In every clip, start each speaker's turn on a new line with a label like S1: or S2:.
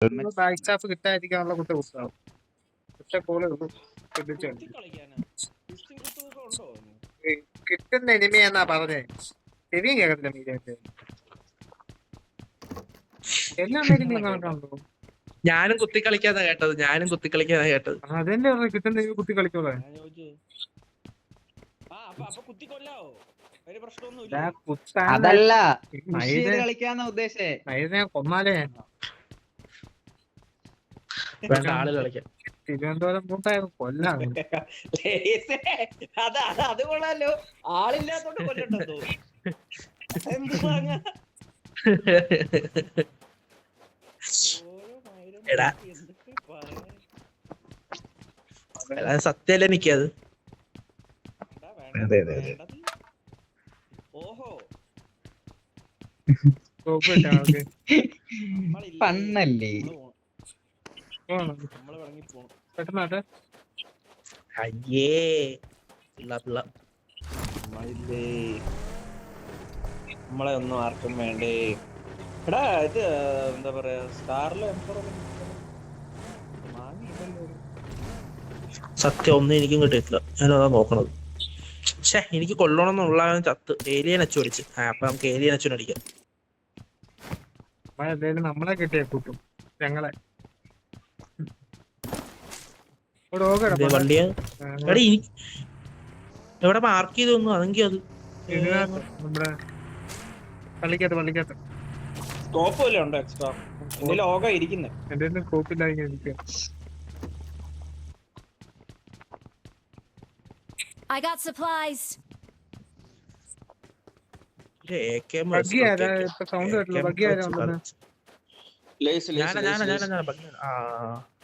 S1: Back staff കിട്ടാതിരിക്കാനുള്ള കുറ്റ പുസ്തകം പക്ഷെ കോള് കിട്ടുന്ന എനിമയെന്നാ പറഞ്ഞേ ചെവിയും കേൾക്കത്തില്ല മീഡിയറ്റ് എല്ലാം കണക്കാണല്ലോ.
S2: ഞാനും കുത്തി കളിക്കാന്നാ കേട്ടത്.
S1: അതെന്നെ കിട്ടുന്ന കുത്തി കളിക്കോളെ
S3: അതല്ല കളിക്കാന്ന ഉദ്ദേശേ
S1: കൊന്നാലേ
S2: വേണ്ട ആള് കളിക്കാം.
S1: തിരുവനന്തപുരം കൂട്ടായത് കൊല്ലാണ്.
S3: അത് കൊള്ളാലോ, ആളില്ലാത്തോണ്ട് കൊല്ലണ്ടോ?
S2: എടാ സത്യല്ലേ എനിക്കത്.
S3: ഓഹോ
S4: പണ്ണല്ലേ
S1: പെട്ടെന്നാട്ടെ
S2: അയ്യേ
S3: നമ്മളെ ഒന്നും ആർക്കും വേണ്ടേ. എടാ ഇത് എന്താ പറയാ, സ്റ്റാറിലെ
S2: സത്യം ഒന്നും എനിക്കും കിട്ടിയിട്ടില്ല. ഞാനതാ നോക്കണത്. പക്ഷെ എനിക്ക് കൊല്ലണമെന്നുള്ള ചത്ത് ഏലിയൻ അച്ചു അടിച്ച്. അപ്പൊ നമുക്ക് ഏലിയൻ അച്ചുവിനെ അടിക്കാം.
S1: എന്തായാലും നമ്മളെ കിട്ടിയ കൂട്ടും ഞങ്ങളെ
S2: വണ്ടിയാ എടാ എവിടെ മാർക്ക് ചെയ്തൊന്നും അതെങ്കിൽ അത്
S1: നമ്മുടെ പള്ളിക്കകത്ത്
S3: സ്കോപ്പ് വല്ല ഉണ്ടോ എക്സ്ട്രാ? എന്റെ ലോക ഇരിക്കുന്നേ,
S1: എന്റെ സ്കോപ്പില്ലായിരിക്കും.
S5: I got supplies.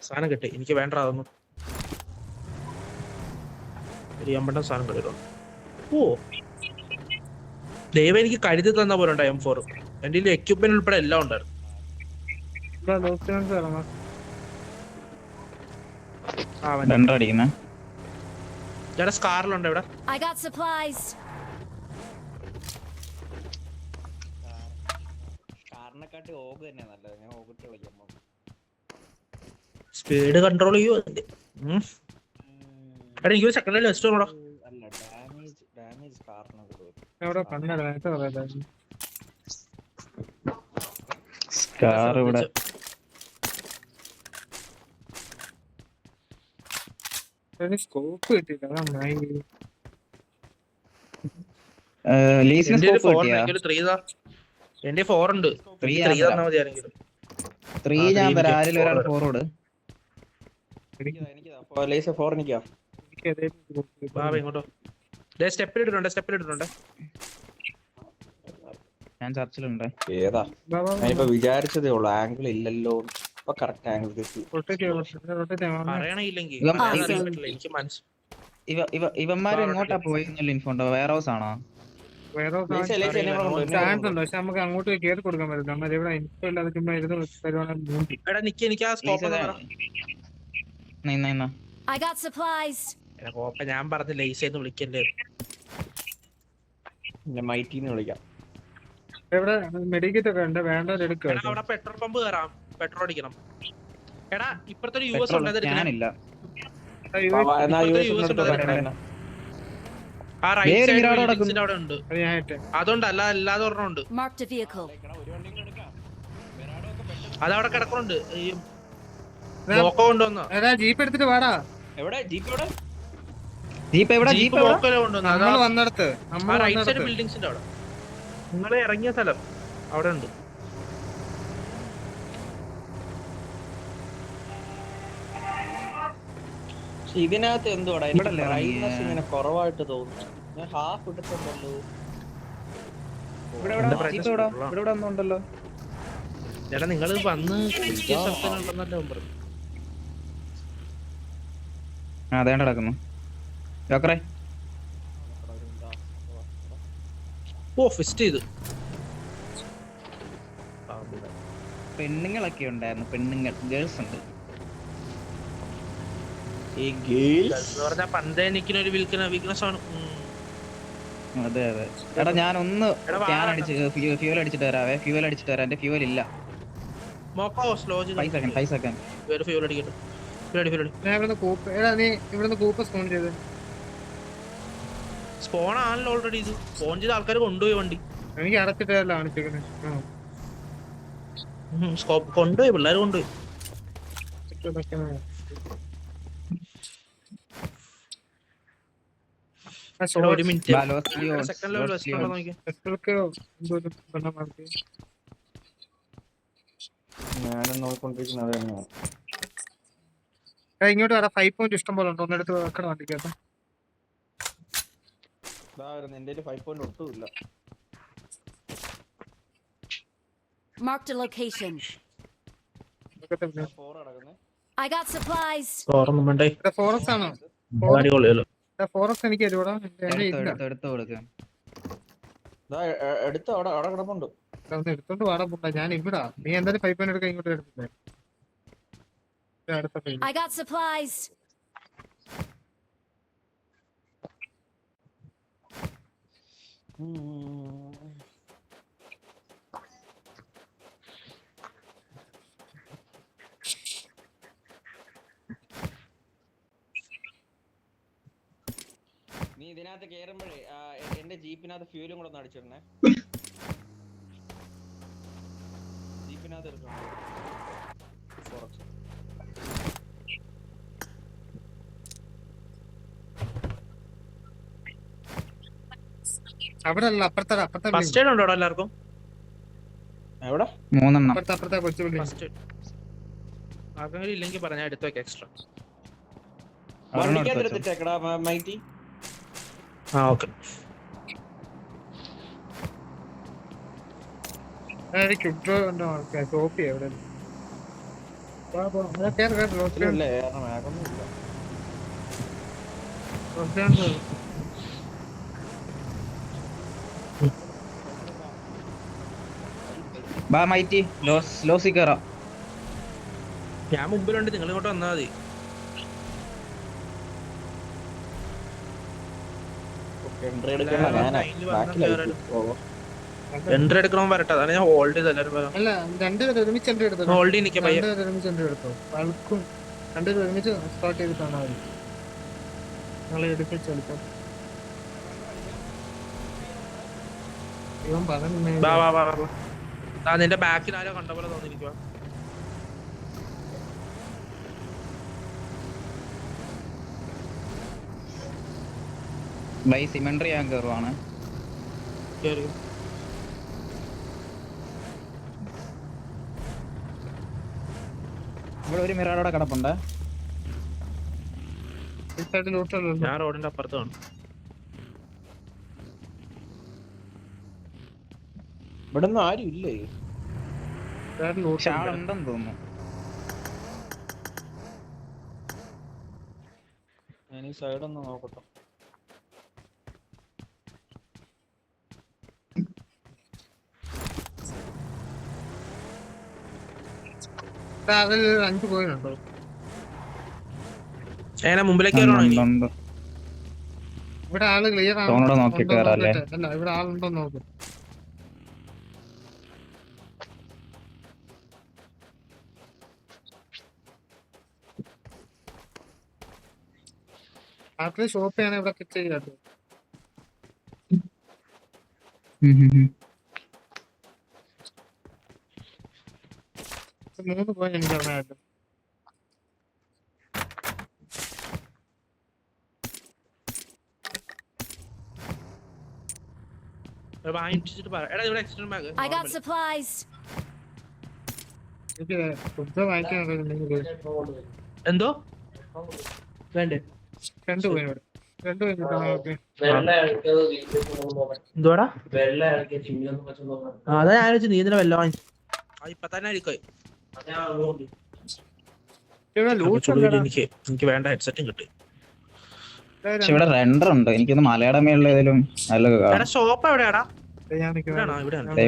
S2: സാധനം കിട്ടി. എനിക്ക് വേണ്ട അതൊന്നും. ഒരു 50 സാധനം കിട്ടിയിട്ടുണ്ട്. ഓ ദൈവം എനിക്ക് കരുതി തന്ന പോലെ ഉണ്ട് M4. എന്റെ എക്യുപ്മെന്റ് ഉൾപ്പെടെ എല്ലാം ഉണ്ടായിരുന്നു. ചേട്ടാ സ്കാറിലുണ്ട് ഇവിടെ.
S5: I got supplies.
S3: കാറിനെക്കാട്ടി ഓഗ് തന്നെ നല്ലത്. ഞാൻ ഓഗിട്ട് കളിക്കാം.
S2: സ്പീഡ് കൺട്രോൾ ചെയ്യൂ അതിന്റെ. എടാ എനിക്ക് സെക്കൻഡ് ലെസ്റ്റ് നോടാ.
S3: അല്ല ഡാമേജ് കാറിനെ
S1: എവിടെ കണ്ണട
S4: സ്കാർ ഇവിടെ
S1: സ്കോപ്പ് കിട്ടില്ല.
S4: ലീസിന് സ്കോപ്പ് കിട്ടിയാ?
S2: എന്റെ 4 ഉണ്ട്. 3 തന്നാ മതി ആരെങ്കിലും.
S4: 3 ഞാൻ തരാം. ആരെങ്കിലും ഒരാൾ ഫോർവേഡ്.
S2: ഇങ്ങോട്ടോ സ്റ്റെപ്പിലിട്ടുണ്ട്.
S4: ഞാൻ ചർച്ചിലുണ്ട്.
S3: ഏതാ ഞാനിപ്പോ വിചാരിച്ചതേ ഉള്ളു, ആംഗിൾ ഇല്ലല്ലോ. ഇപ്പൊ കറക്റ്റ് ആംഗിൾ
S4: ഇവന്മാര് എങ്ങോട്ടാ പോയെന്നുള്ള ഇൻഫോ ഉണ്ടോ? വെയർ ഹൗസ് ആണോ?
S1: ചാൻസ് ഉണ്ട് പക്ഷെ നമുക്ക് അങ്ങോട്ട് കയറി കൊടുക്കാൻ പറ്റില്ല. നമ്മൾ ഇവിടെ ഇൻഫോ ഇല്ലാതെ ചുമ്മാ ഇരുന്ന്
S5: I got supplies.
S2: ഞാൻ പറഞ്ഞില്ല ഈസെന്ന് വിളിക്കല്ലേ.
S3: മൈറ്റിന്ന് വിളിക്കാം.
S1: എവിടെ മെഡിക്കറ്റ് ഒക്കെ ഉണ്ട്, വേണ്ടവരെടുക്കുക.
S2: അവിടെ പെട്രോൾ പമ്പ് കയറാം, പെട്രോൾ അടിക്കണം. എടാ ഇപ്പഴത്തെ ഒരു US ഉണ്ട്.
S4: ഞാനില്ല.
S2: ആ റൈറ്റ് സൈഡ് അവിടെ ഉണ്ട്. അതുകൊണ്ട് അല്ലാതെ ഒരെണ്ണം ഉണ്ട്.
S5: Marked a vehicle.
S2: അതവിടെ കിടക്കുന്നുണ്ട്. ഈ കൊണ്ടുവന്ന
S1: ജീപ്പ് എടുത്തിട്ട് വാടാ.
S3: എവിടെ ജീപ്പ്? എവിടെ
S4: ജീപ്പ്? എവിടെ ജീപ്പ്?
S1: നമ്മൾ വന്നിടത്ത്
S2: റൈറ്റ് സൈഡ് ബിൽഡിങ്സിന്റെ അവിടെ നിങ്ങളെ ഇറങ്ങിയ സ്ഥലം അവിടെ ഉണ്ട്.
S3: ഇതിനകത്ത് എന്തുവാടാ ഇങ്ങനെ കുറവായിട്ട് തോന്നുന്നു. ഞാൻ ഹാഫ് എടുത്തുണ്ടല്ലോ.
S4: ഇവിടെ ഒന്നുണ്ടല്ലോ.
S2: ചേട്ടാ നിങ്ങൾ വന്ന് സ്ഥലത്തിനുണ്ടെന്നല്ലേ പറഞ്ഞു.
S4: അതേണ്ട കിടക്കുന്നു. ജോക്കറേ
S2: ഓ ഫിസ്റ്റ് ചെയ്ത്.
S4: പെണ്ണുങ്ങളൊക്കെ ഉണ്ടായിരുന്നു. പെണ്ണുങ്ങൾ ഗേൾസ് ഉണ്ട്.
S3: ഈ ഗേൾസ്
S2: പറഞ്ഞാൽ പണ്ടേ നിൽക്കുന്ന ഒരു വീക്ക്നെസ് ആണ്.
S4: അതെ അതെ. എടാ ഞാൻ ഒന്ന് ക്യാൻ അടിച്ച് ഫ്യൂവൽ അടിച്ചിട്ട് വരാവേ. ഫ്യൂവൽ അടിച്ചിട്ട് വരാം. എന്റെ ഫ്യൂവൽ ഇല്ല.
S2: മോക്കോ സ്ലോ
S4: 5 സെക്കൻഡ്
S2: ഫ്യൂൽ അടിക്കട്ടെ. ഫ്യൂൽ അടി.
S1: ഞാൻ ഇവിടുന്ന് കൂപ്പ് എടാ നീ ഇവിടുന്ന് കൂപ്പ് സ്പോൺ ചെയ്ത്
S2: സ്പോൺ ആണല്ലോ ഓൾറെഡി. ഇത് സ്പോൺ ചെയ്ത ആൾക്കാർ കൊണ്ടുപോയി വണ്ടി.
S1: എനിക്ക് അടച്ചിട്ടല്ല കാണിച്ചേക്കുന്നത്.
S2: കൊണ്ടുപോയി, പിള്ളേർ കൊണ്ടുപോയി. ഒരു മിനിറ്റ്. സെക്കൻഡ് ലെവൽ വെസ്റ്റ് ഉണ്ടോ നോക്കി.
S3: ഞാനും നോക്കിക്കൊണ്ടിരിക്കുന്നത് അത് തന്നെയാണ്.
S1: ഇങ്ങോട്ട് വരാം. 5 പോയിന്റ് ഇഷ്ടം പോലെ ഉണ്ട്. ഒന്നെടുത്ത് വെക്കണം വണ്ടിക്കകത്ത്.
S3: എന്റെ 5 പോയിന്റ് ഒട്ടുമില്ല.
S5: Marked a location.
S3: 4 അടക്കുന്നേ.
S5: I got supplies.
S2: ഓർമ്മ വേണ്ടേ.
S1: ഫോറസ്റ്റ് ആണോ?
S2: അടിപൊളിയല്ലോ.
S1: ഫോറസ്റ്റ് എനിക്ക് തരുവാടാ.
S4: എടുത്ത് കൊടുക്ക.
S3: എടുത്ത് അവിടെ കിടപ്പുണ്ട്.
S1: എടുത്തോണ്ട് വാടാ പുണ്ട. ഞാൻ ഇവിടാ. നീ എന്തായാലും 5 പോയിന്റ് എടുക്കാൻ ഇങ്ങോട്ട് എടുത്തില്ലേ. അടുത്ത പൈ
S5: I got supplies.
S3: നീ ഇതിനകത്ത് കേറുമ്പോഴേ എന്റെ ജീപ്പിനകത്ത് ഫ്യൂലും കൂടെ ഒന്ന് അടിച്ചിടണേ. ജീപ്പിനകത്ത് എടുക്കണം കുറച്ച്.
S1: അവിടെ അല്ല, അപ്പുറത്തെ
S2: ഫസ്റ്റ് എയ്ഡ് ഉണ്ടോ എല്ലാവർക്കും?
S3: എവിടെ?
S4: 3
S1: അപ്പുറത്തെ കൊച്ചു പുള്ളി.
S2: ഫസ്റ്റ് ആർക്കെങ്കിലും ഇല്ലെങ്കിൽ പറഞ്ഞാൽ എടുത്തു വെക്കാം എക്സ്ട്രാ.
S3: വണ്ടിക്കകത്ത് എടുത്തിട്ടേക്കടാ മൈറ്റി.
S2: ആ ഓക്കെ.
S1: കോപ്പി എവിടെ
S3: ഇല്ലേ ആകൊന്നുമില്ല.
S4: ബാ മൈറ്റി ലോസി കയറാം.
S2: ഞാൻ മുമ്പിലുണ്ട്, നിങ്ങൾ ഇങ്ങോട്ട് വന്നാൽ മതി.
S3: എൻട്രി എടുക്കണ ഞാനാ ബാക്കിലായി.
S2: എൻട്രി എടുക്കണം വരട്ടെ. അതാണ് ഞാൻ ഹോൾഡ് ചെയ്ത് എല്ലാവരും
S1: അല്ല, രണ്ടുപേരും ഒരുമിച്ച് എൻട്രി എടുത്തോ.
S2: ഹോൾഡ് ചെയ്ത് നിൽക്കാം.
S1: രണ്ടുപേരും ഒരുമിച്ച് എൻട്രി എടുത്തോ. ആൾക്കും രണ്ടുപേരും ഒരുമിച്ച് സ്റ്റാർട്ട് ചെയ്തിട്ടാണ് മതി. നിങ്ങളെ എടുപ്പിച്ചെടുത്തോ. ഇവൻ പറഞ്ഞു
S2: നിന്റെ ബാക്കിൽ ആരോ കണ്ട പോലെ തോന്നിരിക്കുക.
S4: ബൈ സിമെൻട്രി ഞാൻ കയറുവാണ്. ഇവിടെ ഒരു മിറാഡോടെ കിടപ്പുണ്ട്.
S2: ഞാൻ റോഡിന്റെ അപ്പുറത്ത് കാണും.
S3: ഇവിടെ ഒന്നും ആരും ഇല്ലേ?
S4: ഷാളുണ്ടെന്ന് തോന്നുന്നു.
S3: ഞാൻ ഈ സൈഡ് ഒന്ന് നോക്കട്ടെ.
S1: അതിൽ 5 പോയിന്റുണ്ടോ?
S2: മുമ്പിലേക്ക് കയറണോ?
S1: ഇവിടെ ആള് ക്ലിയർ ആണ്.
S4: തോന്നോടെ നോക്കിട്ട് കയറാല്ലേ?
S1: അല്ല, ഇവിടെ ആളുണ്ടോ നോക്ക്. ആൾക്കാർ ഷോപ്പ് ചെയ്യണേ ഇവിടെ ചെയ്യാട്ടോ. 3 പോയിന്റ് എനിക്ക് ഓർമ്മയായിട്ട്.
S5: I got supplies.
S1: എനിക്ക് ഫുഡ് വാങ്ങിക്കാനുണ്ടെങ്കിൽ
S2: എന്തോ വേണ്ടേ?
S1: 2 പോയിന്റ് 2 പോയിന്റ്
S2: എന്തോടാ? അതാ ഞാൻ നീ ഇതിനെ വല്ല വാങ്ങിച്ചു. ഇപ്പൊ തന്നെ ആയിരിക്കും. എനിക്ക് വേണ്ട ഹെഡ്സെറ്റും കിട്ടി.
S4: ഇവിടെ റെൻഡർ ഉണ്ട്. എനിക്കൊന്ന് മലയുടെ മേളിൽ ഏതെങ്കിലും നല്ല
S2: ഷോപ്പ് എവിടെയാടാ?
S4: ഇവിടെ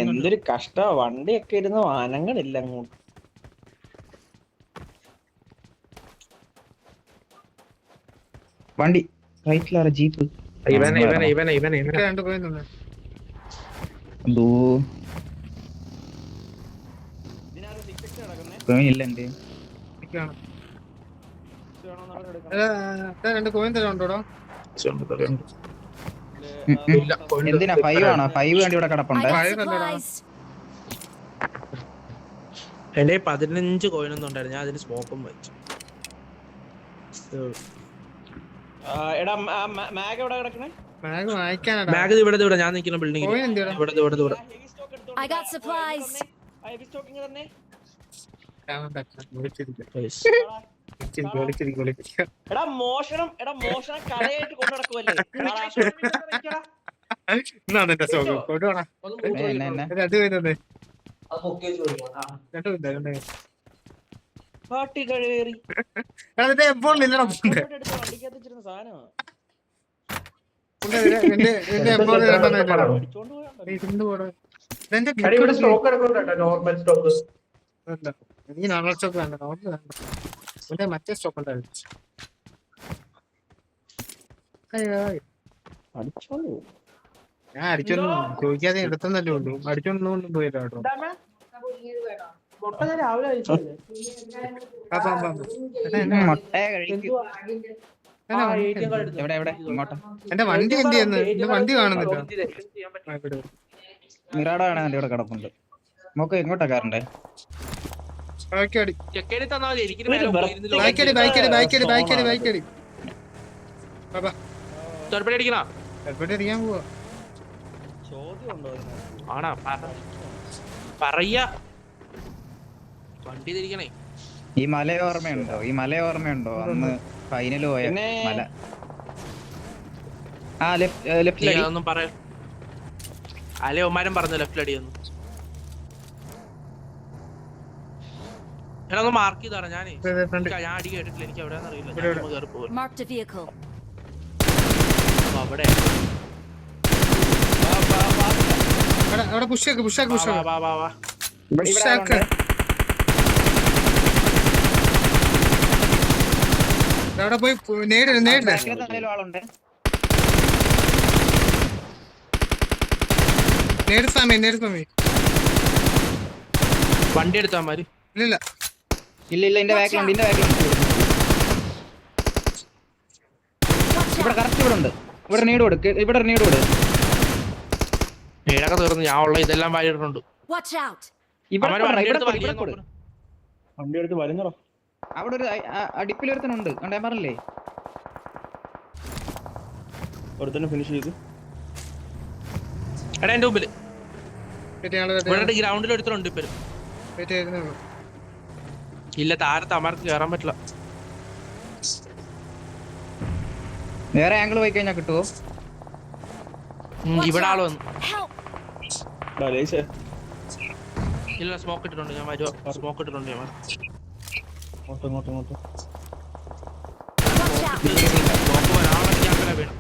S3: എന്തൊരു കഷ്ട. വണ്ടിയൊക്കെ ഇരുന്ന് വാനങ്ങളില്ല അങ്ങോട്ട്.
S4: വണ്ടി റൈറ്റിലാണ് ജീപ്പ്.
S2: ഇവനെ
S1: എനിക്ക് 2 കോയിൻ തന്നെ.
S4: ദൂ
S3: ഇതിനകത്ത് 6x കിടക്കുന്നേ.
S4: coin ഇല്ല എന്റെ.
S1: എനിക്കാണ്.
S3: ഇത് വേണോ നമ്മൾ എടുക്കാം.
S1: എടാ 2 കോയിൻ തരാൻ ഉണ്ടോടാ?
S2: ഇല്ല.
S4: എന്തിനാ 5 ആണോ? 5 വേണ്ടി ഇവിടെ കിടപ്പുണ്ട്.
S5: I got
S1: Five hundred.
S5: supplies.
S2: എന്റെ 15 കോയിനൊന്നും ഉണ്ടായിരുന്നു, ഞാൻ അതിന് സ്മോക്കും വെച്ചു.
S3: എടാ മാഗ് എവിടെ കിടക്കണേ?
S1: ബാഗ് വാങ്ങിക്കാനടാ.
S2: ബാഗ് ഇവിടെ ഞാൻ നിൽക്കുന്ന ബിൽഡിംഗ്
S1: കോയിൻ എന്തിനാ?
S2: ഇവിടെ
S3: ഹെവി സ്റ്റോക്ക് എടുത്തോ.
S5: I got supplies.
S3: Heavy stocking തന്നെ. എടാ മോഷണം കടയായിട്ട് കൊണ്ടു നടക്കുമല്ലേ?
S1: എന്നാണ് എന്റെ സോക്ക് കൊണ്ടുപോണ.
S4: എന്നെ
S1: 2 കോയിൻ തന്നെ. 2 കോയിൻ തന്നെ.
S3: പാട്ടി കഴിവേറി
S1: എടാ നിന്റെ എപ്പോൾ ഇല്ലടാ പുണ്ടെ.
S3: എടുത്ത് വണ്ടിക്കകത്ത് വെച്ചിരുന്ന സാധനമാണ്.
S1: നിന്റെ എപ്പോൾ രണ്ടെണ്ണം ഇല്ലടാ.
S3: അടിച്ചോണ്ട് പോയാ
S1: നീ കൊണ്ടുപോടാ. ഇതെന്റെ
S2: ഇവിടെ സ്റ്റോക്ക് എടുക്കുന്നുണ്ടോ? നോർമൽ സ്റ്റോക്ക്
S1: അല്ല. നീ നോർമൽ സ്റ്റോക്ക് വേണ്ട. നോർമൽ വേണ്ട. നിന്റെ മറ്റേ സ്റ്റോക്ക് ഉണ്ടായിരുന്നു. അയ്യോ
S3: അടിച്ചോണ്ട് പോകും.
S1: ഞാൻ അടിച്ചൊന്നും ചോദിക്കാതെ എടുത്തെന്നല്ലേ ഉള്ളൂ. അടിച്ചോണ്ടൊന്നും പോയില്ല കേട്ടോ.
S2: മുട്ട ഞാൻ രാവിലെ കഴിച്ചല്ലേ?
S4: മുട്ട കഴിക്കും. എവിടെ എവിടെ ഇങ്ങോട്ടാ?
S1: എന്റെ വണ്ടി എന്ത് ചെയ്യുന്നു? എന്റെ വണ്ടി കാണുന്നില്ല.
S4: മിറാഡ ആണ് എന്റെ ഇവിടെ കിടപ്പുണ്ട്. നോക്ക് എങ്ങോട്ടാ കാരണ്ടേ?
S1: ബാക്കടി
S2: ചെക്കേടി തന്നാ മതി, എനിക്ക്
S1: ബാക്കടി ബാക്കടി ബാക്കടി ബാക്കടി ബാക്കടി. ബാബാ
S2: ചെറുപ്പടി അടിക്കണ
S1: എവിടെ അറിയാൻ പോവാ?
S3: ചോദ്യം ഉണ്ടോ ഇതിനകത്ത്?
S2: ആണാ പറയാ വണ്ടി തിരിക്കണേ.
S4: ഈ മല ഓർമ്മയുണ്ടോ? അന്ന് ഫൈനൽ പോയ
S3: പിന്നെ
S4: മല. ആ ലെഫ്റ്റ്
S2: അതൊന്നും പറയാ അല്ലെ ഒമാരും പറഞ്ഞു ലെഫ്റ്റ് അടിയൊന്നും. എടാ ഒന്ന് മാർക്ക് ചെയ്താടാ. ഞാൻ അടി കേട്ടിട്ടില്ല, എനിക്ക് എവിടെയാന്ന് അറിയില്ല. കയറി പോകും
S5: Marked a vehicle.
S2: അവിടെ.
S1: അവിടെ പുഷാക്ക് പുഷാക്ക് പുഷാക്ക്
S2: വാ വാ വാ.
S1: പുഷാക്ക്. അവിടെ പോയി നേടില്ല നേടില്ല.
S4: ആളുണ്ട്.
S1: നേട് സ്വാമി
S2: വണ്ടി എടുത്താമാര്.
S1: ഇല്ല
S4: ഇല്ല എന്റെ ബാക്കിലുണ്ട്. ഇവിടെ കറക്റ്റ് ഇവിടെ ഉണ്ട്. ഇവിടെ നീട് കൊടു.
S2: നീടൊക്കെ തീർന്നു, ഞാൻ ഉള്ള ഇതെല്ലാം വാരിയിട്ടുണ്ട്.
S5: Watch out.
S3: വണ്ടി എടുത്ത് വരുന്നോ?
S4: അവിടെ ഒരു അടിപ്പിലൊരുത്തനുണ്ട്. ഞാൻ പറഞ്ഞില്ലേ?
S3: ഒരുത്തന്നെ ഫിനിഷ് ചെയ്തു.
S2: എടാ എന്റെ മുമ്പില് ഇവിടെ ഗ്രൗണ്ടിൽ ഒരുത്തരുണ്ട് ഇപ്പഴും. ഇല്ല താരത്ത് അമാർക്ക് കേറാൻ പറ്റില്ല.
S4: വേറെ ആംഗിൾ പോയി കഴിഞ്ഞാൽ കിട്ടുമോ?
S2: ഇവിടെ ആള് വന്നു.
S5: Help.
S2: ഇല്ല സ്മോക്ക് ഇട്ടിട്ടുണ്ട്, ഞാൻ വരുവാ. സ്മോക്ക് ഇട്ടിട്ടുണ്ട് ഞാൻ.
S3: ഇങ്ങോട്ട്
S5: Watch out.
S2: സ്മോക്ക് വരാണെങ്കിൽ അങ്ങനെ വീണം.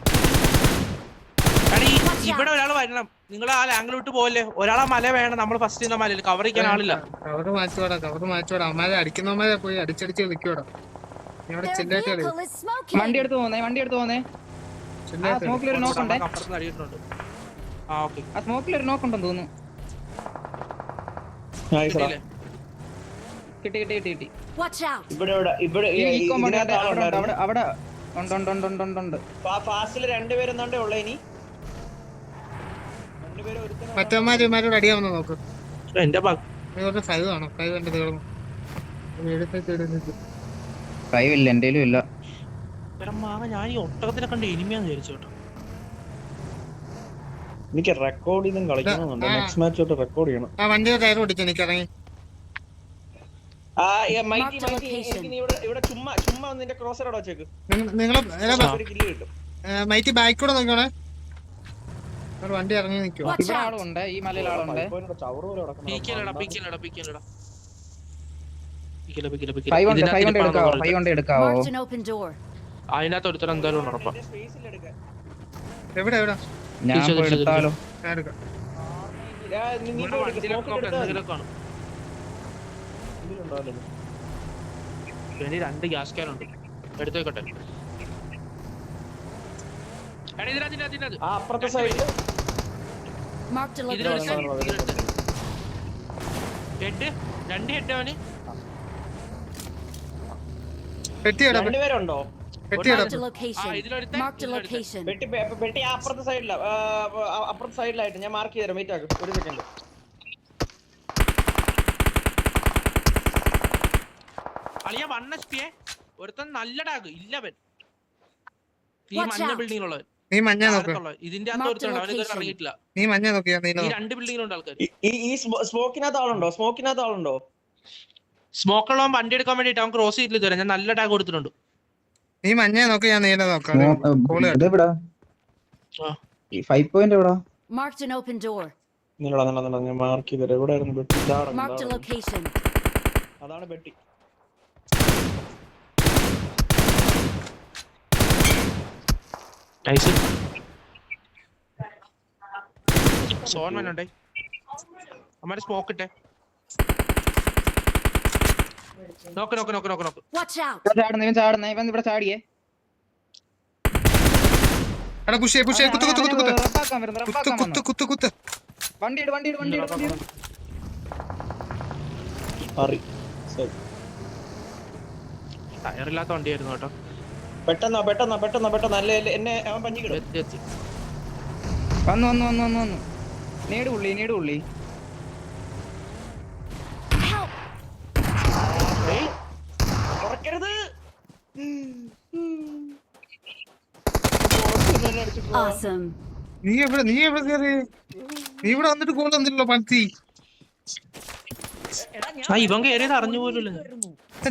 S2: ഇവിടെ ഒരാൾ വരണം. നിങ്ങൾ ആ ആംഗിൾ വിട്ട് പോകല്ലേ. ഒരാളെ മല വേണം. നമ്മൾ ഫസ്റ്റ് ചെയ്യുന്ന മലയിൽ കവർ ചെയ്യാൻ ആളില്ല.
S1: കവറ് മാറ്റുവാടാ. അമ്മാരെ അടിക്കുന്നവന്മാരെ പോയി അടിച്ചടിച്ച് നിൽക്കുവാടാ. ഇവിടെ
S5: Their
S1: ചില്ലായിട്ട് കളി.
S5: vehicle is smoking.
S4: വണ്ടി എടുത്ത് പോന്നേ. ആ
S1: ചില്ലായിട്ട് കളി.
S4: സ്മോക്കിൽ ഒരു നോക്കുണ്ടേ?
S2: അപ്പുറത്ത് അടിയിട്ടുണ്ട്. ആ ഓക്കെ.
S4: ആ സ്മോക്കിൽ ഒരു നോക്കുണ്ടെന്ന് തോന്നുന്നു. കിട്ടി.
S5: Watch out.
S3: ഇവിടെ
S4: ഈ കോമ്പൗണ്ട് അവിടെ ഉണ്ട്.
S3: ഫാസ്റ്റില് രണ്ടുപേരെന്നാണ്ടേ ഉള്ള ഇനി രണ്ടുപേരും ഒരുത്തനെ
S1: മറ്റന്മാരോട് അടിയാവുന്ന നോക്ക്.
S2: എന്റെ
S1: 5 കാണോ? 5 കണ്ട് തീർന്നു.
S4: ഇല്ല എന്തേലും ഇല്ല.
S2: ഞാൻ ഈ ഒട്ടകത്തിനെ കണ്ട് ഇനിമയാന്ന് വിചാരിച്ചു കേട്ടോ.
S3: എനിക്ക് റെക്കോർഡ് ചെയ്തും കളിക്കണമെന്നുണ്ട്. നെക്സ്റ്റ് മാച്ച് തൊട്ട് റെക്കോർഡ് ചെയ്യണം.
S1: ആ വണ്ടിയുടെ ടയർ ഓടിച്ചു എനിക്ക് ഇറങ്ങി.
S3: ഇവിടെ ചുമ്മാ നിന്റെ ക്രോസർ അവിടെ വെച്ചേക്ക്.
S1: നിങ്ങള്
S3: ഒരു കില്ല് കിട്ടും.
S1: മൈറ്റി ബാക്ക് കൂടെ നോക്കണേ. വണ്ടി ഇറങ്ങി നിൽക്കുവാ.
S5: Watch
S4: ഇവിടെ
S5: out.
S4: ആളുണ്ട്. ഈ മലയിൽ ആളുണ്ട്.
S3: ചവറ് പോലെ കിടക്കണം.
S2: പീക്കലടാ.
S4: 5 എടുക്കാവോ?
S5: Marked an open door.
S2: അതിനകത്ത് ഒരുത്തരം എന്തായാലും ഉറപ്പാ.
S3: സ്പേസിൽ എടുക്കാൻ.
S1: എവിടെ
S4: ഞാൻ പോയി എടുത്താലോ?
S1: ഞാൻ എടുക്കാം.
S3: നീ
S2: ഇവിടെ വണ്ടിയിലൊക്കെ നോക്ക്, എന്തെങ്കിലുമൊക്കെ കാണും.
S3: ഇതിലുണ്ടാവില്ലല്ലോ.
S2: ഇനി 2 ഗ്യാസ് ക്യാൻ ഉണ്ട്, എടുത്തേക്കട്ടെ. എടാ ഇതിനകത്ത്
S3: ആ അപ്പുറത്തെ സൈഡിൽ
S5: Marked a
S2: ഇതിനകത്ത്
S5: location.
S2: ഹെഡ് 2 ഹെഡ് അവന്
S1: പെട്ടിയടാ
S3: രണ്ടുപേരുണ്ടോ?
S1: പെട്ടിയടാ
S5: Marked a location.
S2: ഇതിലൊരുത്തൻ,
S5: Marked a
S2: ഇതിലൊരുത്തൻ.
S5: location.
S3: പെട്ടി ആ അപ്പുറത്തെ സൈഡിലാ, അപ്പുറത്തെ സൈഡിലായിട്ട് ഞാൻ മാർക്ക് ചെയ്തരാം. വെയിറ്റ് ആക്ക് ഒരു സെക്കൻഡ്.
S2: അളിയ 1 HP ഒരുത്തൻ നല്ല ടാഗ് ഇല്ലവൻ ഈ
S5: Watch
S2: മഞ്ഞ
S5: out.
S2: ബിൽഡിങ്ങിലുള്ളവൻ
S1: നീ മഞ്ഞ നോക്ക്
S2: ഇതിന്റെ അകത്ത് ഒരുത്തൻ അവൻ ഇതുവരെ ഇറങ്ങിയിട്ടില്ല.
S1: നീ മഞ്ഞ നോക്കിയാ നീല
S2: ഈ 2 ബിൽഡിങ്ങിലുണ്ട് ആൾക്കാർ.
S3: ഈ സ്മോക്കിനകത്ത് ആളുണ്ടോ?
S2: സ്മോക്ക് ഉള്ളവൻ വണ്ടി എടുക്കാൻ വേണ്ടിട്ട് അവൻ ക്രോസ് ചെയ്തില്ല ഇതുവരെ. ഞാൻ നല്ല ടാഗ് കൊടുത്തിട്ടുണ്ട്.
S1: നീ മഞ്ഞ നോക്കി ഞാൻ നീല നോക്കാം
S4: ഇതെവിടാ
S2: ആ.
S4: ഈ 5 പോയിന്റ് എവിടാ?
S5: Marked an open door.
S3: നിന്നോടാ ഞാൻ മാർക്ക് ചെയ്തരാം. എവിടെയായിരുന്നു പെട്ടി?
S5: Marked a location.
S3: അതാണ് പെട്ടി.
S2: നൈസ്. സോൺ വേണ്ടേ അമ്മ സ്മോക്ക് ഇട്ടെ. നോക്ക്.
S5: Watch out.
S4: ചാടുന്ന ഇവൻ ഇവിടെ ചാടിയേ.
S1: എടാ പുഷ് കുത്ത്
S4: റബ്ബാക്കാൻ വന്നു.
S1: കുത്ത്
S4: വണ്ടി ഇട്.
S3: അറി ശരി.
S2: ടയറില്ലാത്ത വണ്ടിയായിരുന്നു കേട്ടോ.
S3: പെട്ടെന്ന് അല്ലേ എന്നെ അവൻ പഞ്ഞിക്കിടും.
S2: എത്തി.
S4: വന്നു. നീട് പുള്ളി.
S5: Help.
S3: തുറക്കരുത്.
S5: Awesome.
S1: നീ എവിടെ കയറി? നീ ഇവിടെ വന്നിട്ട് ഗോൾ തന്നില്ലല്ലോ പന്തി.
S2: ഇവൻ കയറിയത് അറിഞ്ഞു പോലും.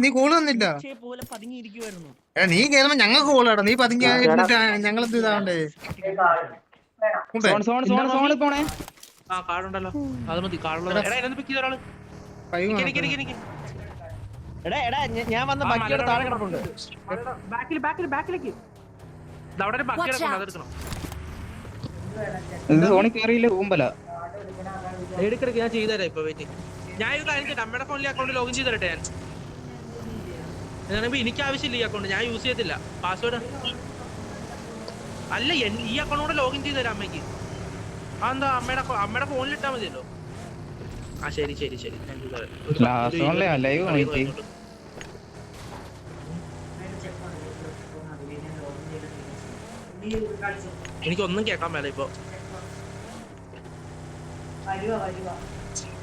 S1: നീ ഗോൾ തന്നില്ല.
S3: പോലെ പതുങ്ങിയിരിക്കുവായിരുന്നു.
S1: നീ കയറുമ്പോ ഞങ്ങൾക്ക് ഗോളാടാ. നീ പതുങ്ങി ഞങ്ങൾ എന്ത് ഇതാവണ്ടേ?
S4: സോൺ പോണേ.
S2: ആ കാർഡുണ്ടല്ലോ അത് മതി. കാർഡുള്ള പിക്ക് ചെയ്ത ഒരാള്.
S3: എടാ ഞാൻ വന്ന ബക്കിയുടെ താഴെ കിടപ്പുണ്ട്.
S2: ബാക്കിലേക്ക് അവിടെ ഒരു ബക്കി കിടപ്പുണ്ട്. അതെടുക്കണം.
S4: ഇത് സോണി കയറിയില്ല റൂമ്പല.
S2: എടുക്കിടക്ക് ഞാൻ ചെയ്തുതരാം. ഇപ്പൊ വെയിറ്റ് ഞാൻ ഇത് കാണിച്ചിട്ട് അമ്മയുടെ ഫോണിൽ അക്കൗണ്ട് ലോഗിൻ ചെയ്ത് തരട്ടെ. ഞാൻ എന്നാണെങ്കിൽ എനിക്ക് ആവശ്യമില്ല ഈ അക്കൗണ്ട്. ഞാൻ യൂസ് ചെയ്യത്തില്ല. പാസ്വേഡ് അല്ല ഈ അക്കൗണ്ട് കൂടെ ലോഗിൻ ചെയ്ത് തരാം അമ്മയ്ക്ക്. അതെന്താ അമ്മയുടെ ഫോണിൽ ഇട്ടാ മതിയല്ലോ. ആ ശരി ഞാൻ ചെയ്തുതരാം. എനിക്കൊന്നും കേൾക്കാൻ മേല ഇപ്പൊ.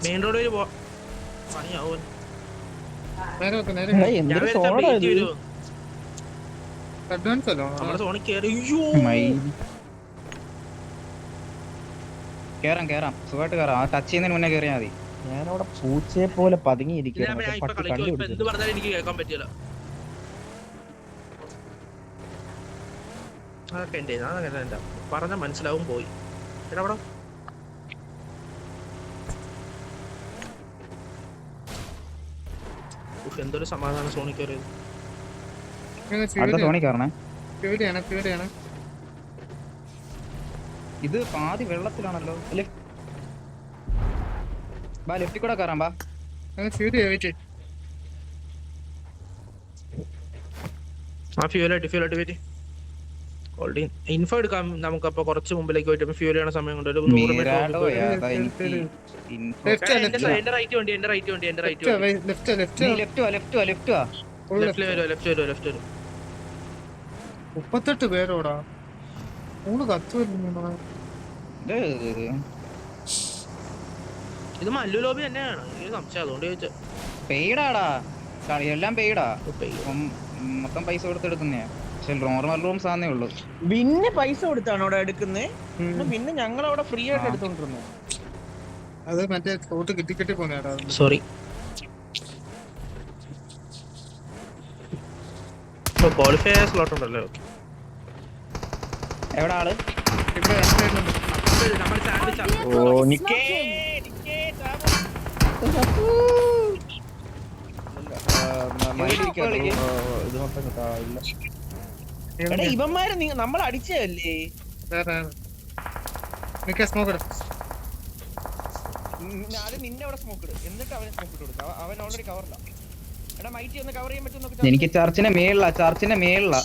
S2: മെയിൻ റോഡ് വഴി പണിയാവും.
S1: അഡ്വാൻസ് അല്ലോ
S2: നമ്മുടെ സോണി കേറി.
S4: കേറാം സുഖമായിട്ട് കേറാം. ആ ടച്ച് ചെയ്യുന്നതിന് മുന്നേ കേറിയാ മതി.
S3: ഞാനവിടെ പൂച്ചയെ പോലെ പതുങ്ങിയിരിക്കുന്നു.
S2: എന്ത് പറഞ്ഞാലും എനിക്ക് കേൾക്കാൻ പറ്റില്ല. അതൊക്കെ എന്റെ പറഞ്ഞ മനസ്സിലാവും. പോയി എവിടെ എന്തൊരു സമാധാനം സോണി കയറിയത്.
S4: അടുത്ത സോണി കയറണേ.
S1: പേടിയാണ്.
S4: ഇത് പാതി വെള്ളത്തിലാണല്ലോ. ലെഫ്റ്റിൽ കൂടെ കയറാം.
S2: ഫ്യൂലായിട്ട് വെയിറ്റ്. ഇൻഫോ എടുക്കാം നമുക്ക്. അപ്പൊ കുറച്ച് മുമ്പിലേക്ക് പോയിട്ട് ഫ്യൂൽ ചെയ്യണ സമയം കൊണ്ട് ഒരു 100 ലെഫ്റ്റ്.
S1: 38 പേരോടാ. 3 കത്ത് വരുന്നു.
S2: ഇത് മല്ലു ലോബി തന്നെയാണ്. എനിക്ക് സംശയം. അതുകൊണ്ട് ചോദിച്ചാ
S4: പെയ്ഡാടാ. കളിയെല്ലാം പെയ്ഡാ. മൊത്തം പൈസ കൊടുത്തെടുക്കുന്നേ. പക്ഷെ നോർമൽ റൂംസ് ആന്നേ ഉള്ളൂ.
S3: പിന്നെ പൈസ കൊടുത്താണോ അവിടെ എടുക്കുന്നേ? പിന്നെ ഞങ്ങൾ അവിടെ ഫ്രീ ആയിട്ട് എടുത്തോണ്ടിരുന്നു.
S1: അത് മറ്റേ സ്ലോട്ട് കിട്ടി പോന്നെടാ.
S2: സോറി. ക്വാളിഫൈ സ്ലോട്ട് ഉണ്ടല്ലോ.
S4: എവിടെ ആള്?
S1: ഇവിടെ
S2: നമ്മൾ സാൻഡ്വിച്ച്
S3: ഓ നിക്കേ ഇവന്മാര് നമ്മൾ അടിച്ചല്ലേ? നിന്നെ അവിടെ സ്മോക്ക് ഇട്. എന്നിട്ട് അവനെ സ്മോക്ക് ഇട്ട് കൊടുക്കാം. അവൻ ഓൾറെഡി കവറില്ല. എടാ മൈറ്റി ഒന്ന് കവർ ചെയ്യാൻ പറ്റും.
S4: എനിക്ക് ചർച്ചിന്റെ മേളിലാ.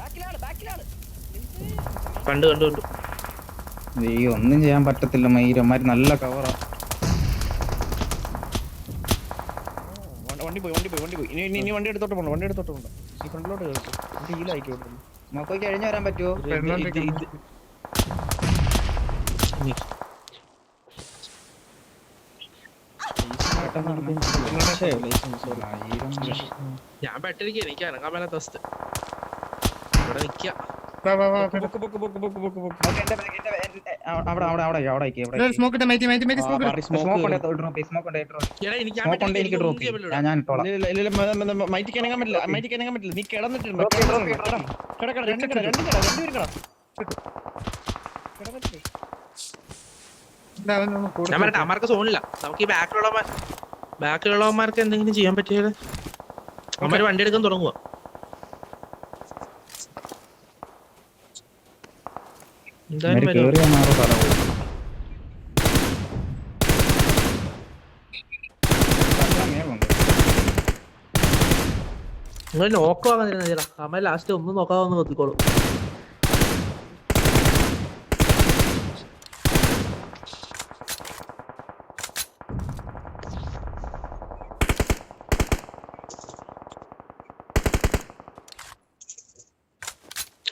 S3: ബാക്കിലാണ്
S2: കണ്ടു കണ്ടു കണ്ടു.
S4: ഈ ഒന്നും ചെയ്യാൻ പറ്റത്തില്ല മയിരന്മാര് നല്ല കവറാ.
S3: വണ്ടി പോയി ഇനി വണ്ടി എടുത്തോട്ട് പോകണം ഈ ഫ്രണ്ടിലോട്ട് കേൾക്കും വണ്ടി ഹീലായിക്കോ.
S4: നമുക്ക് കഴിഞ്ഞു വരാൻ പറ്റുമോ?
S2: ഞാൻ പെട്ടിരിക്കുക, എനിക്ക് ഇറങ്ങാൻ മേലാത്ത അവസ്ഥ. ഇവിടെ നിക്കാം.
S1: സ്മോക്ക് ഇട്ട മൈറ്റി സ്മോക്ക്
S2: എടാ, എനിക്ക്
S3: മൈറ്റിക്ക് അനങ്ങാൻ പറ്റില്ല നീ കിടന്നിട്ടുണ്ട്.
S2: ഞാൻ പറയട്ടെ, അമ്മമാർക്ക് സോണില്ല. നമുക്ക് ഈ ബാക്കിലുള്ളവന്മാർക്ക് എന്തെങ്കിലും ചെയ്യാൻ പറ്റിയത്. അമ്മമാര് വണ്ടി എടുക്കാൻ തുടങ്ങുക. എന്തായാലും നിങ്ങൾ നോക്കുവാങ്ങാൻ ചേട്ടാ. അമ്മ ലാസ്റ്റ് ഒന്നും നോക്കാതെ വന്ന് കൊത്തിക്കോളും.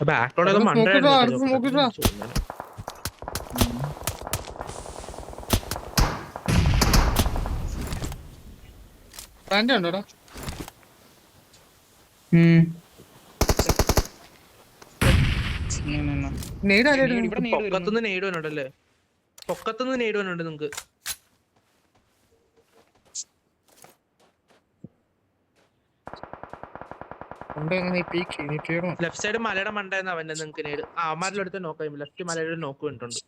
S2: ബാക്കോടെ
S1: ഉണ്ടോടാ?
S2: പൊക്കത്തുനിന്ന് നേടുവാനുണ്ടല്ലേ? പൊക്കത്തുനിന്ന് നേടുവാനുണ്ട് നിങ്ങക്ക്. ലെഫ്റ്റ് സൈഡ് മലയുടെ മണ്ടെന്ന് അവന്റെ നിങ്ങക്ക് നേട്. അവന്മാരുടെ അടുത്ത് നോക്കാം. ലെഫ്റ്റ് മലയുടെ നോക്ക് വേണ്ടിട്ടുണ്ട്.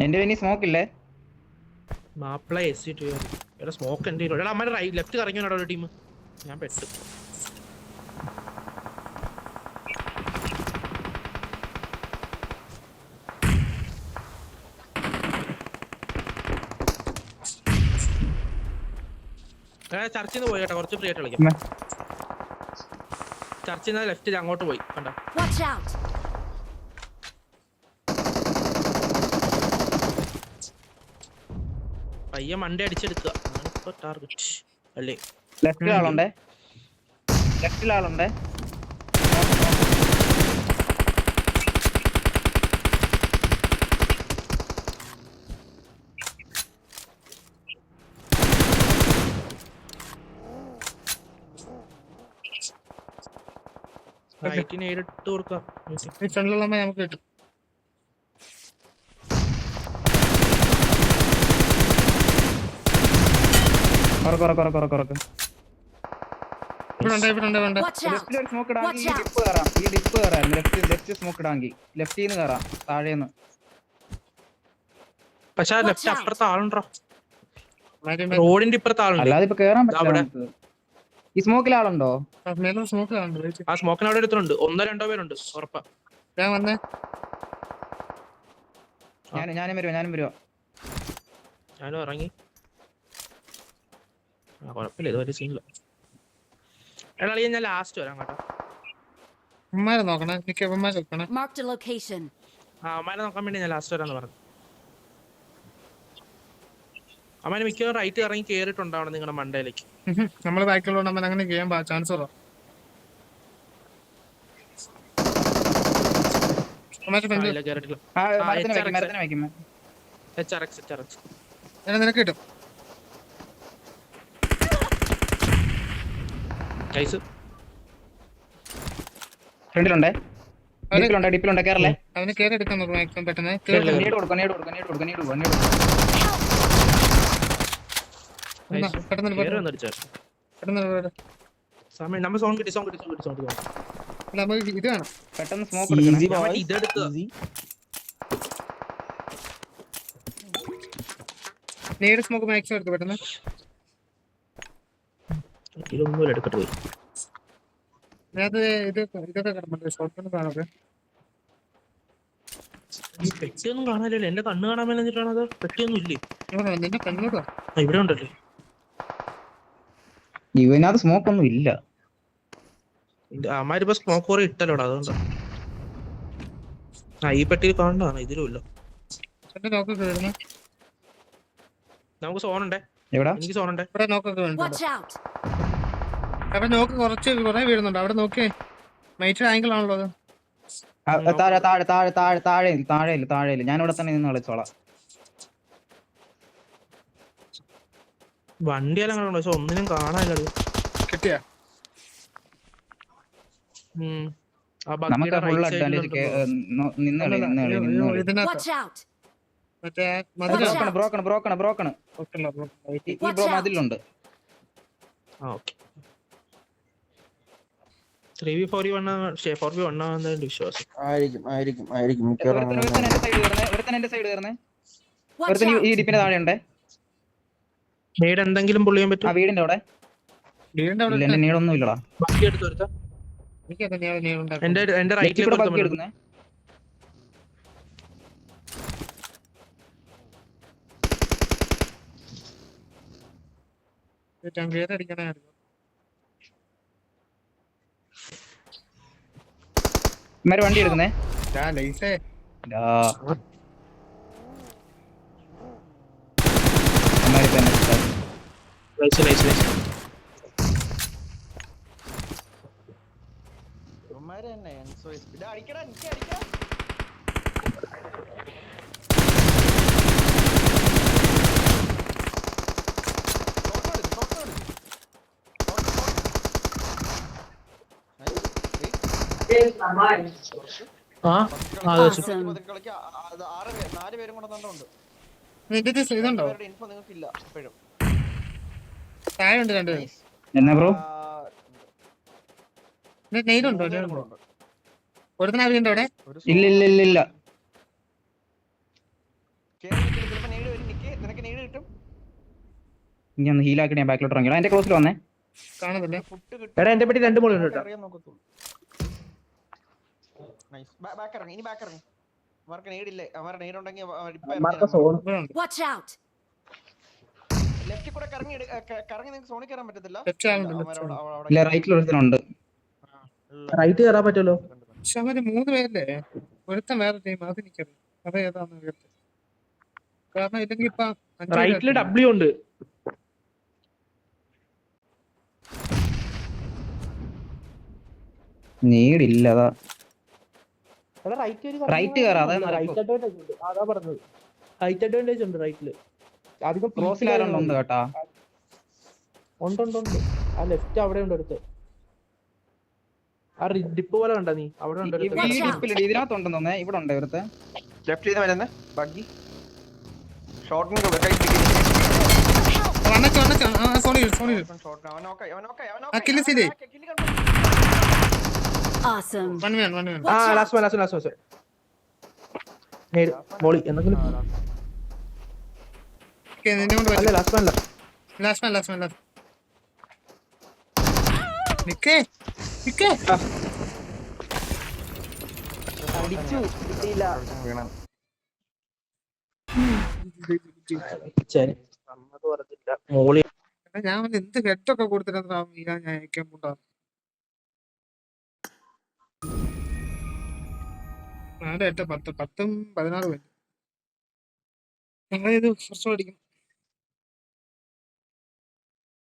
S4: എന്റെ പിന്നെ സ്മോക്ക് ഇല്ലേ?
S2: മാപ്പിള എസ് എടാ സ്മോക്ക് എന്റെ എടാ അമ്മ ലെഫ്റ്റ് കറങ്ങിയോടാ ഒരു ടീം. ഞാൻ പെട്ടു. ചർച്ചിൽ നിന്ന് പോയി കേട്ടോ. കുറച്ച് ഫ്രീ ആയിട്ട് കളിക്കാം. ചർച്ചിൽ നിന്ന് ലെഫ്റ്റിൽ അങ്ങോട്ട് പോയി കണ്ടോ. പയ്യെ മണ്ടേ അടിച്ചെടുക്കുക. ടാർഗറ്റ് അല്ലേ?
S4: ലെഫ്റ്റിലാളുണ്ടേ.
S2: നേരിട്ട് കൊടുക്കാം.
S1: നമുക്ക് കിട്ടും.
S4: ലെഫ്റ്റിന്ന് കയറാം താഴേന്ന്.
S2: പക്ഷെ ലെഫ്റ്റ് അപ്പുറത്ത് ആളുണ്ടോ? റോഡിന്റെ ഇപ്പുറത്ത് ആളുണ്ട്.
S4: അല്ലാതെ ഇപ്പൊ കേറാൻ പറ്റില്ല. ഈ സ്മോക്കിൽ ആളുണ്ടോ?
S2: ആ സ്മോക്കിന് അവിടെ എടുത്തുണ്ട്. 1-2 പേരുണ്ട് ഉറപ്പാ.
S1: ഞാൻ വന്നേ.
S4: ഞാനും വരുവാ.
S2: ഞാനും ഇറങ്ങി. കുഴപ്പമില്ല, ഇതുവരെ സീനില്ല. എടാ ഞാൻ ലാസ്റ്റ് വരാം കേട്ടോ.
S1: അമ്മമാരെ നോക്കണേ.
S5: Marked a location.
S2: അമ്മമാരെ നോക്കാൻ വേണ്ടി ഞാൻ ലാസ്റ്റ് വരാന്ന് പറഞ്ഞു. അമ്മ മിക്കവാറും റൈറ്റ് ഇറങ്ങി കേറിയിട്ടുണ്ടാവണം നിങ്ങളുടെ മണ്ടയിലേക്ക്.
S1: നമ്മള് ബാക്കിലുള്ള അങ്ങനെ ചെയ്യാൻ ചാൻസ് കുറവാ. നിനക്ക് കിട്ടും.
S4: ഫ്രണ്ടിലുണ്ടേ. ഡിപ്പിലുണ്ടേ. കേറല്ലേ?
S1: അവന് കേറി എടുക്കാൻ നോക്കും മാക്സിമം പെട്ടെന്ന്. ഇത് വേണം
S4: പെട്ടെന്ന് സ്മോക്ക്
S2: ഇതെടുക്കുക.
S1: നേരെ സ്മോക്ക് മാക്സിമം എടുക്കും പെട്ടെന്ന്.
S2: ഇതൊന്നും എടുക്കട്ടെ പോയി.
S1: ഇതൊക്കെ കാണാതെ
S2: പെട്ടിയൊന്നും കാണാനില്ലല്ലോ. എന്റെ കണ്ണ് കാണാൻ വേണ്ടിട്ടാണത്. പെട്ടിയൊന്നും ഇല്ലേ?
S1: നിന്റെ കണ്ണോട്ടോ
S2: ഇവിടെ ഉണ്ടല്ലോ.
S4: ഇവനകത്ത് സ്മോക്ക് ഒന്നും ഇല്ല.
S2: അമ്മാരിപ്പോ സ്മോക്ക് കുറെ ഇട്ടല്ലോടാ. അതുകൊണ്ടാ ഈ പെട്ടിയിൽ കാണുന്നതാണ് ഇതിലുമില്ല.
S1: എന്റെ നോക്കൊക്കെ വരുന്നു.
S2: നമുക്ക് സോണുണ്ടേ,
S4: എവിടാ?
S2: എനിക്ക് സോണുണ്ടേ.
S1: ഇവിടെ നോക്കൊക്കെ വരുന്നുണ്ട്.
S5: Watch out!
S1: അവിടെ നോക്ക് കുറെ വീഴുന്നുണ്ട്. അവിടെ നോക്കിയേ, മൈറ്റ് ആംഗിൾ ആണല്ലോ അത്.
S4: താഴെ താഴെ താഴെ താഴെ താഴെ താഴെ ഞാൻ ഇവിടെ തന്നെ നിന്ന് കളിച്ചോളാം.
S2: വണ്ടിയെല്ലാം കാണുന്നുണ്ട്, പക്ഷെ ഒന്നിനും കാണാനില്ല.
S1: കിട്ടിയാ
S4: നമുക്ക് ഫുൾ അഡ്വാൻറ്റേജ് നിന്ന്
S1: ഇതിനകത്ത്
S5: Watch out!
S1: മറ്റേ മതിലുണ്ട്.
S4: ബ്രോക്കണ് ഈ ബ്രോ മതിലുണ്ട്.
S2: 3v4v1 ആണെന്ന് വിശ്വാസം.
S6: ആയിരിക്കും മിക്കവാറും അങ്ങനെ
S4: ഒരുത്തൻ എന്റെ സൈഡ് കയറുന്നേ.
S5: Watch
S4: ഒരുത്തൻ
S5: out!
S4: ഈ ഡിപ്പിന്റെ താഴെ ഉണ്ട്.
S2: നീട് എന്തെങ്കിലും പുള്ളി ചെയ്യാൻ
S4: ആ
S2: പറ്റും.
S4: വീടിന്റെ അവിടെ
S1: വീടിന്റെ അവിടെ
S4: ഇല്ല, എന്റെ നീടൊന്നും ഇല്ലടാ.
S2: ബാക്കി എടുത്ത് വരുത്താം.
S1: എനിക്കത് ഞാൻ ഉണ്ടാക്കും.
S2: എന്റെ
S4: ബാക്കി
S2: റൈറ്റിലേക്ക്
S4: എടുക്കുന്നേ.
S1: വേറടിക്കണായിരുന്നു.
S4: ഇമാര് വണ്ടി എടുക്കുന്നേ.
S1: ലൈസേ
S3: ഇവന്മാര് തന്നെ എൻസോയ്സ്. ഇതാ അടിക്കടാ, നിക്ക് അടിക്കടാ.
S5: Awesome.
S3: നാല് പേരും കൂടെ തന്നുണ്ട്.
S1: നിന്റെ ഇതുണ്ടോ?
S3: ഇൻഫോ നിങ്ങൾക്കില്ല ഇപ്പോഴും.
S1: താഴെ ഉണ്ട് രണ്ട്.
S4: എന്നാ ബ്രോ?
S1: നെയ്തുണ്ടോ? ഒരുത്തനാ വീണ്ടും അവിടെ.
S4: ഇല്ല
S3: നിനക്ക് നീട് കിട്ടും.
S4: ഇനി ഒന്ന് ഹീലാക്കി ഞാൻ ബാക്കിലോട്ട് ഇറങ്ങിയോ. എന്റെ ക്ലോസിൽ വന്നേ.
S1: കാണുന്നില്ല.
S3: ഫുഡ്
S2: എടാ എന്റെ പെട്ടി 2 മോളുണ്ട് കേട്ടോ.
S3: അറിയാൻ നോക്കത്തുള്ളൂ. നൈസ്. ബാക്ക് ഇറങ്ങി, ഇനി ബാക്ക് ഇറങ്ങി. അവർക്ക് നീടില്ലേ? അവരുടെ നീടുണ്ടെങ്കിൽ
S5: Watch out!
S3: ലെഫ്റ്റിൽ കൂടെ കറങ്ങി നിങ്ങൾക്ക് സോണിൽ കയറാൻ പറ്റത്തില്ല.
S4: ഇല്ല, റൈറ്റിൽ ഒരുത്തനുണ്ട്.
S2: റൈറ്റ് കയറാൻ പറ്റുമല്ലോ.
S1: പക്ഷെ അവര് 3 പേരല്ലേ? ഒരുത്തൻ വേറെ ടീം. അത് എനിക്കറിയാം. അത് ഏതാന്ന് കേട്ടു. കാരണം ഇല്ലെങ്കിൽ ഇപ്പൊ
S2: റൈറ്റില് W ഉണ്ട്.
S4: നീടില്ല, അതാ
S2: റൈറ്റ്
S4: റൈറ്റ് കയറാം.
S2: റൈറ്റ് അഡ്വാൻറ്റേജ് ഉണ്ട്. അതാ പറഞ്ഞത്, റൈറ്റ് അഡ്വാൻറ്റേജ് ഉണ്ട് റൈറ്റില്. അധികം
S4: ക്രോസിൽ ആരുണ്ട് കേട്ടാ.
S2: ഉണ്ട്. ആ ലെഫ്റ്റ് അവിടെ ഉണ്ട് അടുത്ത്. ആ ഡിപ്പ് പോലെ കണ്ട നീ അവിടെ ഉണ്ട്.
S4: ഇതിനകത്തുണ്ടെന്ന് തോന്നേ. ഇവിടെ ഉണ്ട് ഇവിടുത്തെ
S3: ലെഫ്റ്റ് ചെയ്ത് വരുന്നത് ബഗ്ഗി ഷോട്ടിന്
S5: Awesome.
S2: ലാസ്റ്റ് മോളി എന്തെങ്കിലും അല്ല ലാസ്റ്റ് അല്ല. അടിച്ചു കിട്ടിയില്ല. മോളി
S1: ഞാൻ എന്ത് ഹെഡൊക്കെ കൊടുത്തിട്ടാ ഞാൻ അയക്കാൻ പോണ്ടാ. നാല് 8 10 10 16 പേര്. ഞങ്ങളിത് കുറച്ച് പഠിക്കും.